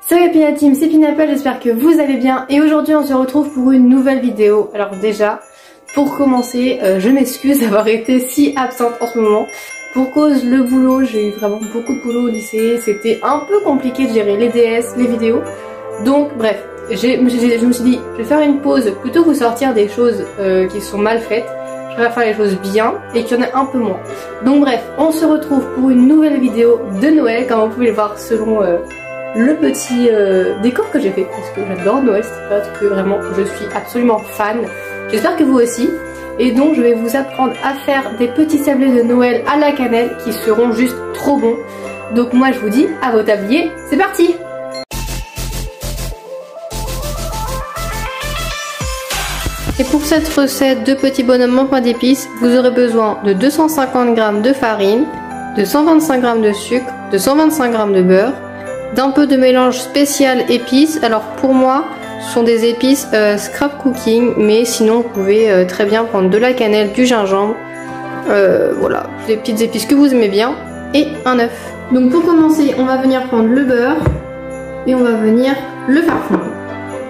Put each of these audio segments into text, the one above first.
Salut Pina Team, c'est Pinapple, j'espère que vous allez bien et aujourd'hui on se retrouve pour une nouvelle vidéo. Alors déjà, pour commencer, je m'excuse d'avoir été si absente en ce moment. Pour cause le boulot, j'ai eu vraiment beaucoup de boulot au lycée, c'était un peu compliqué de gérer les DS, les vidéos. Donc bref, je me suis dit, je vais faire une pause plutôt que de sortir des choses qui sont mal faites. Je préfère faire les choses bien et qu'il y en ait un peu moins. Donc bref, on se retrouve pour une nouvelle vidéo de Noël, comme vous pouvez le voir selon le petit décor que j'ai fait, parce que j'adore Noël, c'est pas que vraiment je suis absolument fan. J'espère que vous aussi. Et donc je vais vous apprendre à faire des petits sablés de Noël à la cannelle qui seront juste trop bons. Donc moi je vous dis à vos tabliers, c'est parti! Et pour cette recette de petits bonhommes en pain d'épices, vous aurez besoin de 250 g de farine, de 125 g de sucre, de 125 g de beurre, d'un peu de mélange spécial épices. Alors pour moi, ce sont des épices scrap cooking, mais sinon vous pouvez très bien prendre de la cannelle, du gingembre, voilà, des petites épices que vous aimez bien, et un œuf. Donc pour commencer, on va venir prendre le beurre et on va venir le faire fondre.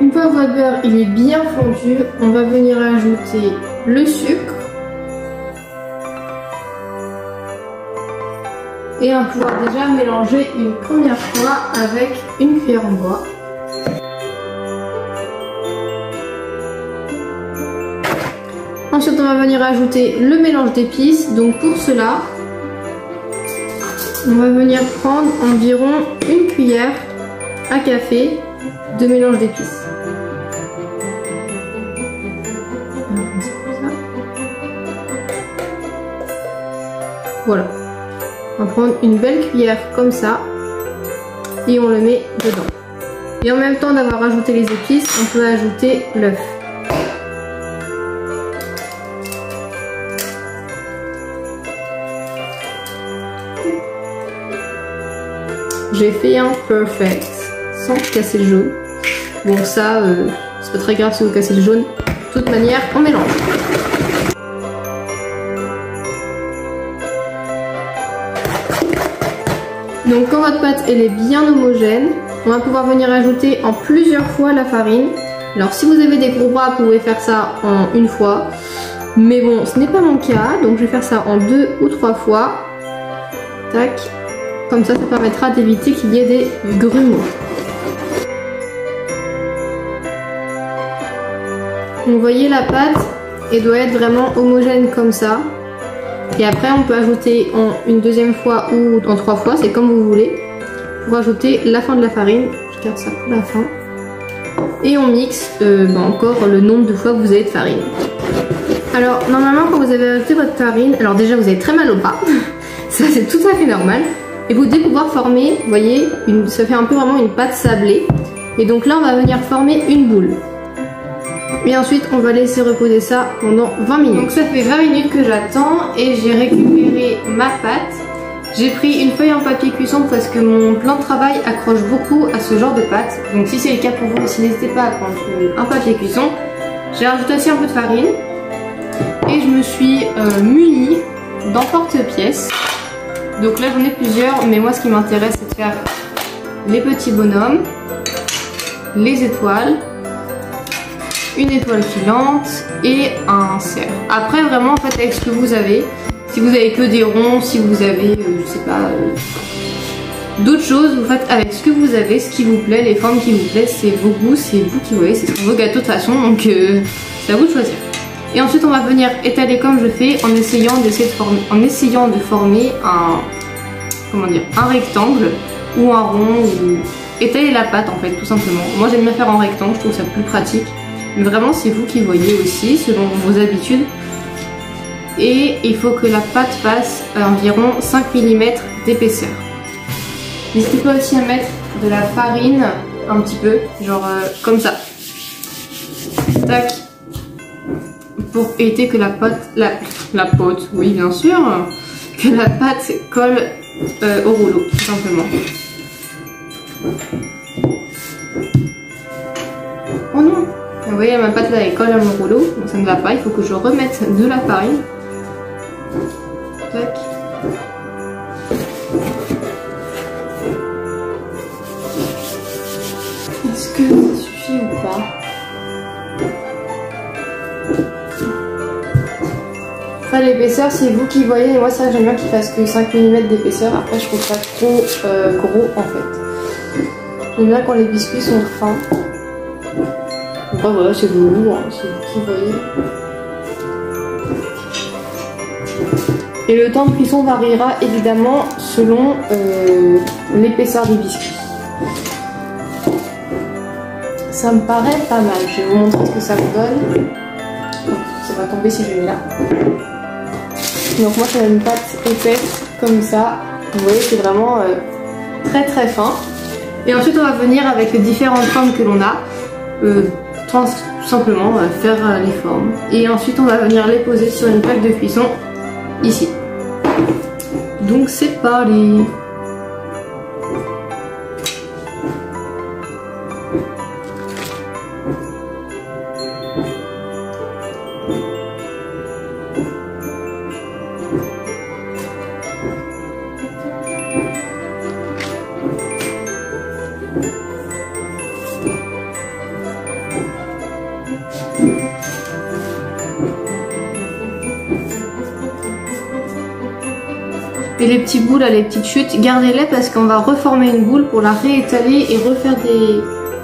Une fois que votre beurre il est bien fondu, on va venir ajouter le sucre et on va pouvoir déjà mélanger une première fois avec une cuillère en bois. Ensuite on va venir ajouter le mélange d'épices. Donc pour cela, on va venir prendre environ une cuillère à café de mélange d'épices. Voilà. On va prendre une belle cuillère comme ça et on le met dedans. Et en même temps d'avoir ajouté les épices, on peut ajouter l'œuf. J'ai fait un perfect sans casser le jaune. Bon ça, c'est pas très grave si vous cassez le jaune. De toute manière, on mélange. Donc quand votre pâte elle est bien homogène, on va pouvoir venir ajouter en plusieurs fois la farine. Alors si vous avez des gros bras, vous pouvez faire ça en une fois. Mais bon, ce n'est pas mon cas, donc je vais faire ça en 2 ou 3 fois. Tac. Comme ça, ça permettra d'éviter qu'il y ait des grumeaux. Vous voyez la pâte, elle doit être vraiment homogène comme ça. Et après on peut ajouter en une deuxième fois ou en 3 fois, c'est comme vous voulez, pour ajouter la fin de la farine. Je garde ça pour la fin. Et on mixe encore le nombre de fois que vous avez de farine. Alors normalement quand vous avez ajouté votre farine, alors déjà vous avez très mal au bras, ça c'est tout à fait normal. Et vous devez pouvoir former, vous voyez, ça fait un peu vraiment une pâte sablée. Et donc là on va venir former une boule. Et ensuite on va laisser reposer ça pendant 20 minutes. Donc ça fait 20 minutes que j'attends et j'ai récupéré ma pâte. J'ai pris une feuille en papier cuisson parce que mon plan de travail accroche beaucoup à ce genre de pâte. Donc si c'est le cas pour vous aussi, n'hésitez pas à prendre un papier cuisson. J'ai rajouté aussi un peu de farine. Et je me suis munie d'emporte-pièces. Donc là j'en ai plusieurs, mais moi ce qui m'intéresse c'est de faire les petits bonhommes, les étoiles, une étoile filante et un cerf. Après vraiment en fait avec ce que vous avez, si vous avez que des ronds, si vous avez je sais pas d'autres choses, vous faites avec ce que vous avez, ce qui vous plaît, les formes qui vous plaisent, c'est vos goûts, c'est vous qui voyez, c'est vos gâteaux de toute façon, donc c'est à vous de choisir. Et ensuite on va venir étaler comme je fais en essayant de former un rectangle ou un rond, ou étaler la pâte en fait tout simplement. Moi j'aime bien faire en rectangle, je trouve ça plus pratique. Mais vraiment c'est vous qui voyez aussi selon vos habitudes. Et il faut que la pâte fasse environ 5 mm d'épaisseur. N'hésitez pas aussi à mettre de la farine un petit peu, genre comme ça. Tac. Pour éviter que la pâte, oui bien sûr, que la pâte colle au rouleau, tout simplement. Oh non! Vous voyez ma pâte là elle colle à mon rouleau, donc ça ne va pas, il faut que je remette de la farine. Tac. que ça suffit ou pas? Après l'épaisseur c'est vous qui voyez, et moi c'est vrai que j'aime bien qu'il fasse que 5 mm d'épaisseur, après je trouve ça trop gros en fait. J'aime bien quand les biscuits sont fins. Enfin voilà, c'est vous, hein, c'est vous qui voyez. Et le temps de cuisson variera évidemment selon l'épaisseur des biscuits. Ça me paraît pas mal, je vais vous montrer ce que ça me donne. Ça va tomber si je mets là. Donc moi j'ai une pâte épaisse comme ça, vous voyez c'est vraiment très très fin. Et ensuite on va venir avec les différentes formes que l'on a, tout simplement faire les formes. Et ensuite on va venir les poser sur une plaque de cuisson ici. Donc c'est parti. Et les petits bouts là, les petites chutes, gardez-les parce qu'on va reformer une boule pour la réétaler et refaire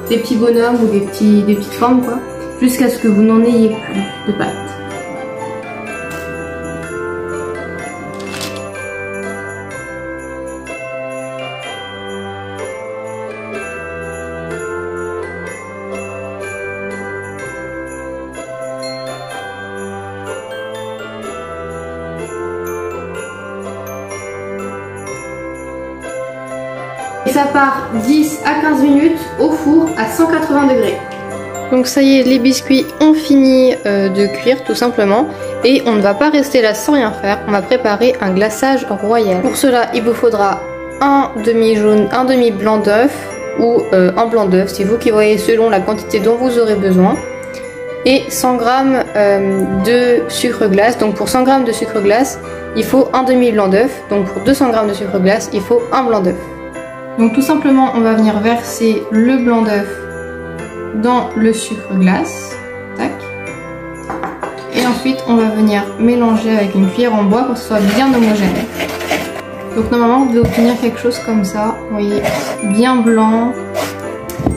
des petits bonhommes ou des petites formes quoi, jusqu'à ce que vous n'en ayez plus de pâte. Et ça part 10 à 15 minutes au four à 180 degrés. Donc ça y est, les biscuits ont fini de cuire tout simplement. Et on ne va pas rester là sans rien faire, on va préparer un glaçage royal. Pour cela, il vous faudra un demi-jaune, un demi-blanc d'œuf ou un blanc d'œuf, c'est vous qui voyez selon la quantité dont vous aurez besoin. Et 100 g de sucre glace. Donc pour 100 g de sucre glace, il faut un demi-blanc d'œuf. Donc pour 200 g de sucre glace, il faut un blanc d'œuf. Donc tout simplement, on va venir verser le blanc d'œuf dans le sucre glace. Tac. Et ensuite, on va venir mélanger avec une cuillère en bois pour que ce soit bien homogène. Donc normalement, vous devez obtenir quelque chose comme ça. Vous voyez, bien blanc.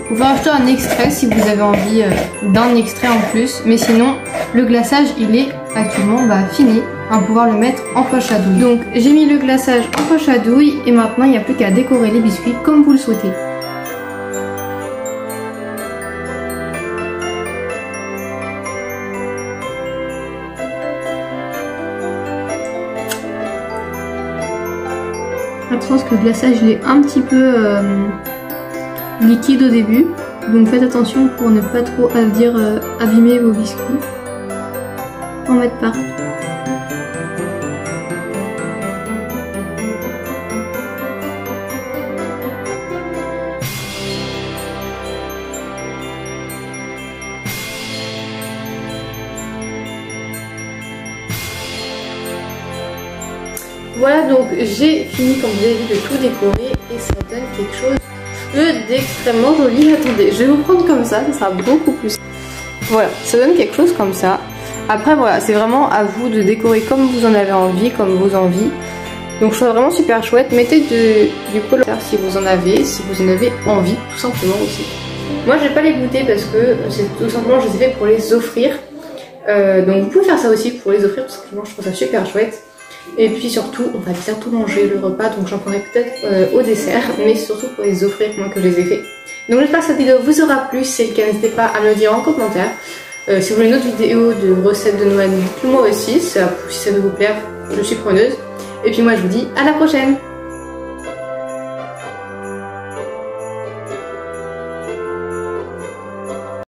Vous pouvez acheter un extrait si vous avez envie d'un extrait en plus. Mais sinon, le glaçage, il est actuellement fini. On va pouvoir le mettre en poche à douille. Donc j'ai mis le glaçage en poche à douille et maintenant il n'y a plus qu'à décorer les biscuits comme vous le souhaitez. Attention parce que le glaçage il est un petit peu liquide au début. Donc faites attention pour ne pas trop abîmer vos biscuits. En mettre partout. Voilà, donc j'ai fini comme vous avez vu de tout décorer et ça donne quelque chose d'extrêmement joli. Attendez, je vais vous prendre comme ça sera beaucoup plus. Voilà, ça donne quelque chose comme ça. Après voilà, c'est vraiment à vous de décorer comme vous en avez envie, comme vos envies. Donc je trouve vraiment super chouette. Mettez du colorier si vous en avez envie, tout simplement aussi. Moi je vais pas les goûter parce que c'est tout simplement je les ai fait pour les offrir. Donc vous pouvez faire ça aussi pour les offrir parce que moi je trouve ça super chouette. Et puis surtout, on va bientôt manger le repas, donc j'en prendrai peut-être au dessert, mais surtout pour les offrir, moi que je les ai fait. Donc j'espère que cette vidéo vous aura plu, si c'est le cas, n'hésitez pas à me le dire en commentaire. Si vous voulez une autre vidéo de recettes de Noël, dites-le moi aussi, si ça veut vous plaire, je suis preneuse. Et puis moi je vous dis à la prochaine!